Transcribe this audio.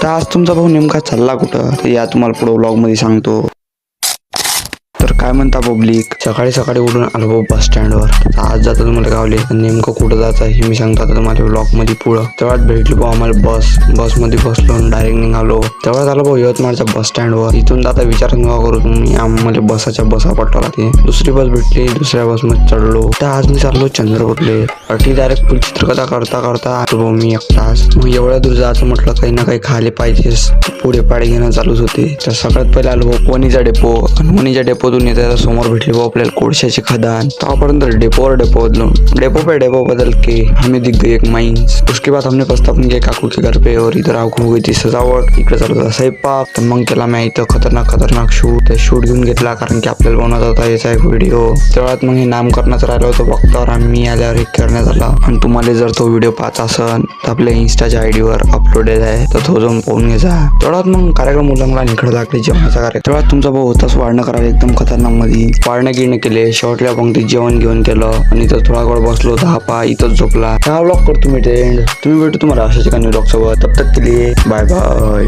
तर आज तुमचा भाऊ नेमका चालला कुठं तर या तुम्हाला पुढे व्लॉग मध्ये सांगतो. तर काय म्हणता पब्लिक, सकाळी सकाळी उठून आलो भाऊ बस स्टँडवर. आज जाता तुम्हाला गावले नेमकं कुठं जायचं हे मी सांगतो आता तुम्हाला व्लॉग मध्ये पुढं. तेव्हाच भेटली भाऊ आम्हाला बस मध्ये बसलो डायरेक्ट निघालो. तेव्हा झालं भाऊ यवतमाळच्या बस स्टँडवर. इथून आता विचार नका करू तुम्ही, आम्हाला बसाच्या बसा पटवला. ते दुसरी बस भेटली, दुसऱ्या बस मध्ये चढलो. तर आज मी चाललो चंद्रपूरले. अटी डायरेक्ट फुल चित्रकथा करता करता आलो भाऊ मी एकटाच. मग एवढ्या दूर जायचं म्हटलं काही ना काही खाले पाहिजेस. पुढे पाडे घेणं चालूच होते. तर सगळ्यात पहिले आलो भाऊ वणीचा डेपो. आणि वणीच्या डेपोतून येता समोर भेटले भाऊ आपल्याला कोळशाची खदान. तेव्हापर्यंत डेपोवर डेपो बदलून डेपो पे डेपो बदल के हमें दिख गई एक माइंस. उसके बाद हमने प्रस्थापन किया काकू के घर पे और इधर आग हो गई थी सजावट. इकडे चालू होता स्वयंपाक. तर मग केला मी इथं खतरनाक शूट घेऊन घेतला, कारण की आपल्याला बनवत होता याचा एक व्हिडिओ. तेवढ्यात मग हे नामकरणाचं राहिलं होतं बघतावर आम्ही आल्यावर हे करण्यात आला. आणि तुम्हाला जर तो व्हिडिओ पाहत असन तर आपल्या इंस्टाच्या आयडीवर अपलोडेड आहे, तर तो जाऊन पाहून घ्यायचा. तेवढ्यात मग कार्यक्रम उलंगला निखळ लागले जेवणाचा कार्यक्रम. तेवढ्यात तुमचा भाऊ होताच वाढणं करायला एकदम खतरनाक मध्ये वाढणं गिरणं केले. शेवटल्या पंक्तीत जेवण घेऊन केलं आणि इथं थोडा वेळ बसलो 10 इथंच झोपला. हा व्लॉग करतो मी एंड. तुम्ही भेटू तुम्हाला अशाच एका न्यू व्लॉग सोबत. तब तक के लिए बाय बाय.